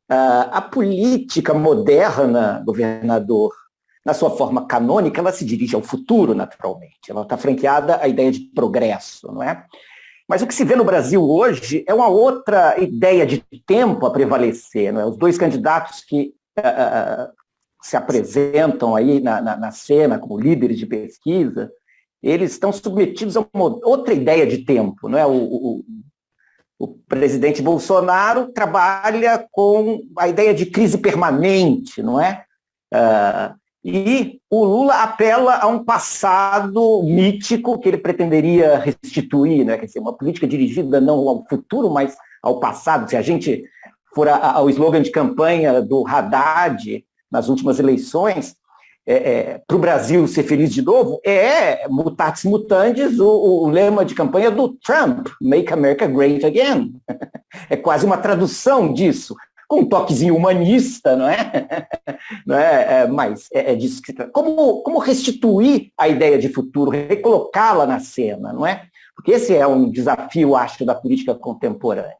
A política moderna, governador, na sua forma canônica, ela se dirige ao futuro, naturalmente. Ela está franqueada à ideia de progresso, não é? Mas o que se vê no Brasil hoje é uma outra ideia de tempo a prevalecer, não é? Os dois candidatos que se apresentam aí na cena como líderes de pesquisa, eles estão submetidos a uma outra ideia de tempo, não é? O presidente Bolsonaro trabalha com a ideia de crise permanente, não é? E o Lula apela a um passado mítico que ele pretenderia restituir, né? Quer dizer, uma política dirigida não ao futuro, mas ao passado. Se a gente for ao slogan de campanha do Haddad nas últimas eleições, para o Brasil ser feliz de novo, mutatis mutandis, o lema de campanha do Trump, Make America Great Again. É quase uma tradução disso, com um toquezinho humanista, não é? Não é? Mas é disso que se trata. Como restituir a ideia de futuro, recolocá-la na cena, não é? Porque esse é um desafio, acho, da política contemporânea.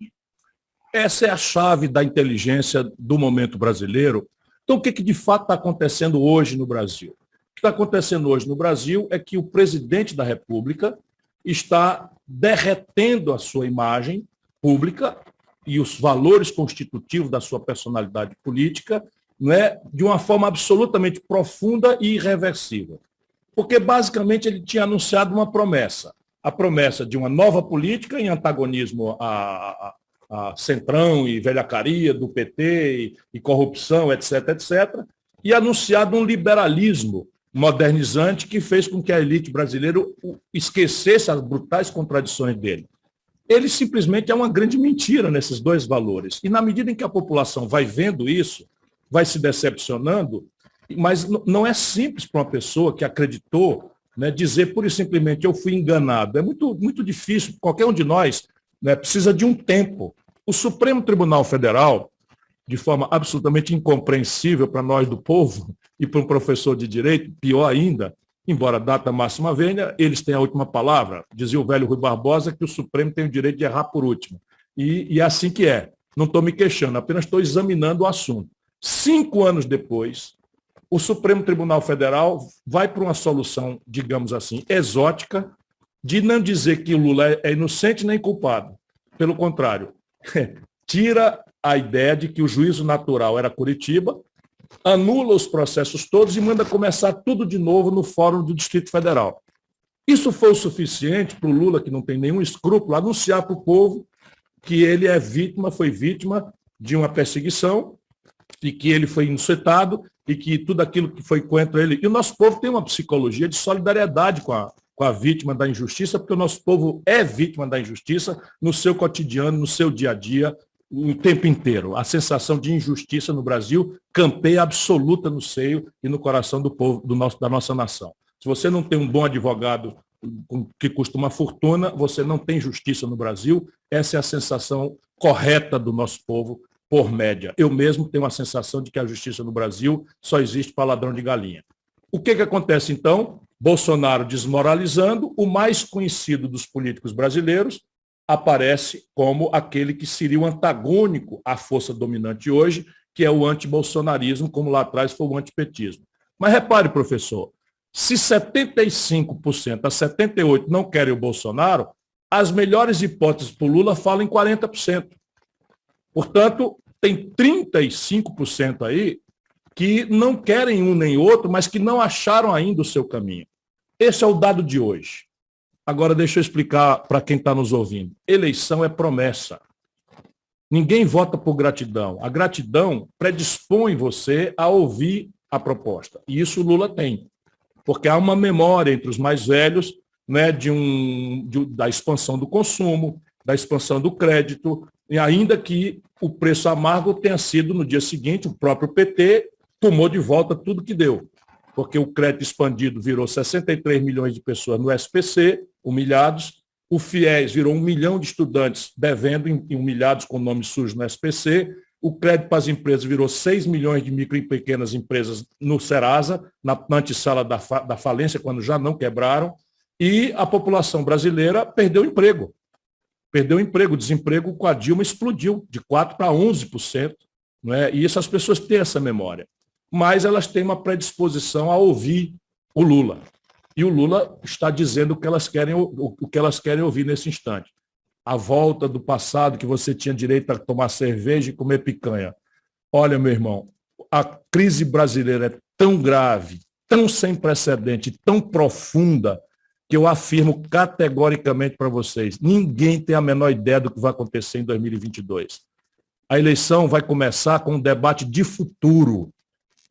Essa é a chave da inteligência do momento brasileiro. Então, o que de fato está acontecendo hoje no Brasil? O que está acontecendo hoje no Brasil é que o presidente da República está derretendo a sua imagem pública e os valores constitutivos da sua personalidade política, não é, de uma forma absolutamente profunda e irreversível. Porque, basicamente, ele tinha anunciado uma promessa, a promessa de uma nova política em antagonismo a centrão e velhacaria do PT e corrupção, etc., etc., e anunciado um liberalismo modernizante que fez com que a elite brasileira esquecesse as brutais contradições dele. Ele simplesmente é uma grande mentira nesses dois valores. E na medida em que a população vai vendo isso, vai se decepcionando, mas não é simples para uma pessoa que acreditou, né, dizer pura e simplesmente eu fui enganado. É muito, muito difícil. Qualquer um de nós, né, precisa de um tempo. O Supremo Tribunal Federal, de forma absolutamente incompreensível para nós do povo e para um professor de direito, pior ainda, embora a data máxima venha, eles têm a última palavra. Dizia o velho Rui Barbosa que o Supremo tem o direito de errar por último. E é assim que é. Não estou me queixando, apenas estou examinando o assunto. 5 anos depois, o Supremo Tribunal Federal vai para uma solução, digamos assim, exótica, de não dizer que o Lula é inocente nem culpado. Pelo contrário, tira a ideia de que o juízo natural era Curitiba, anula os processos todos e manda começar tudo de novo no Fórum do Distrito Federal. Isso foi o suficiente para o Lula, que não tem nenhum escrúpulo, anunciar para o povo que ele foi vítima de uma perseguição e que ele foi inocentado e que tudo aquilo que foi contra ele... E o nosso povo tem uma psicologia de solidariedade com a vítima da injustiça, porque o nosso povo é vítima da injustiça no seu cotidiano, no seu dia a dia, o tempo inteiro. A sensação de injustiça no Brasil campeia absoluta no seio e no coração do povo da nossa nação. Se você não tem um bom advogado que custa uma fortuna, você não tem justiça no Brasil. Essa é a sensação correta do nosso povo, por média. Eu mesmo tenho a sensação de que a justiça no Brasil só existe para ladrão de galinha. O que acontece, então? Bolsonaro desmoralizando, o mais conhecido dos políticos brasileiros aparece como aquele que seria o antagônico à força dominante hoje, que é o antibolsonarismo, como lá atrás foi o antipetismo. Mas repare, professor, se 75% a 78% não querem o Bolsonaro, as melhores hipóteses para o Lula falam em 40%. Portanto, tem 35% aí que não querem um nem outro, mas que não acharam ainda o seu caminho. Esse é o dado de hoje. Agora, deixa eu explicar para quem está nos ouvindo. Eleição é promessa. Ninguém vota por gratidão. A gratidão predispõe você a ouvir a proposta. E isso o Lula tem. Porque há uma memória entre os mais velhos, né, da expansão do consumo, da expansão do crédito, e ainda que o preço amargo tenha sido, no dia seguinte, o próprio PT tomou de volta tudo que deu. Porque o crédito expandido virou 63 milhões de pessoas no SPC, humilhados, o FIES virou 1 milhão de estudantes devendo e humilhados com nome sujo no SPC, o crédito para as empresas virou 6 milhões de micro e pequenas empresas no Serasa, na antessala da falência, quando já não quebraram, e a população brasileira perdeu emprego. Perdeu emprego, o desemprego com a Dilma explodiu de 4% para 11%, não é? E essas pessoas têm essa memória. Mas elas têm uma predisposição a ouvir o Lula. E o Lula está dizendo o que elas querem ouvir nesse instante. A volta do passado, que você tinha direito a tomar cerveja e comer picanha. Olha, meu irmão, a crise brasileira é tão grave, tão sem precedente, tão profunda, que eu afirmo categoricamente para vocês, ninguém tem a menor ideia do que vai acontecer em 2022. A eleição vai começar com um debate de futuro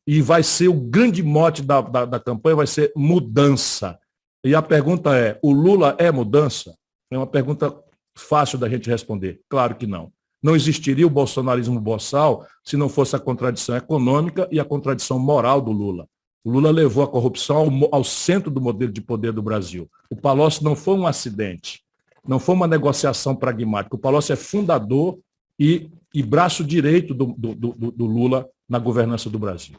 e vai ser o grande mote da campanha, vai ser mudança. E a pergunta é, o Lula é mudança? É uma pergunta fácil da gente responder. Claro que não. Não existiria o bolsonarismo boçal se não fosse a contradição econômica e a contradição moral do Lula. O Lula levou a corrupção ao centro do modelo de poder do Brasil. O Palocci não foi um acidente, não foi uma negociação pragmática. O Palocci é fundador e braço direito do Lula na governança do Brasil.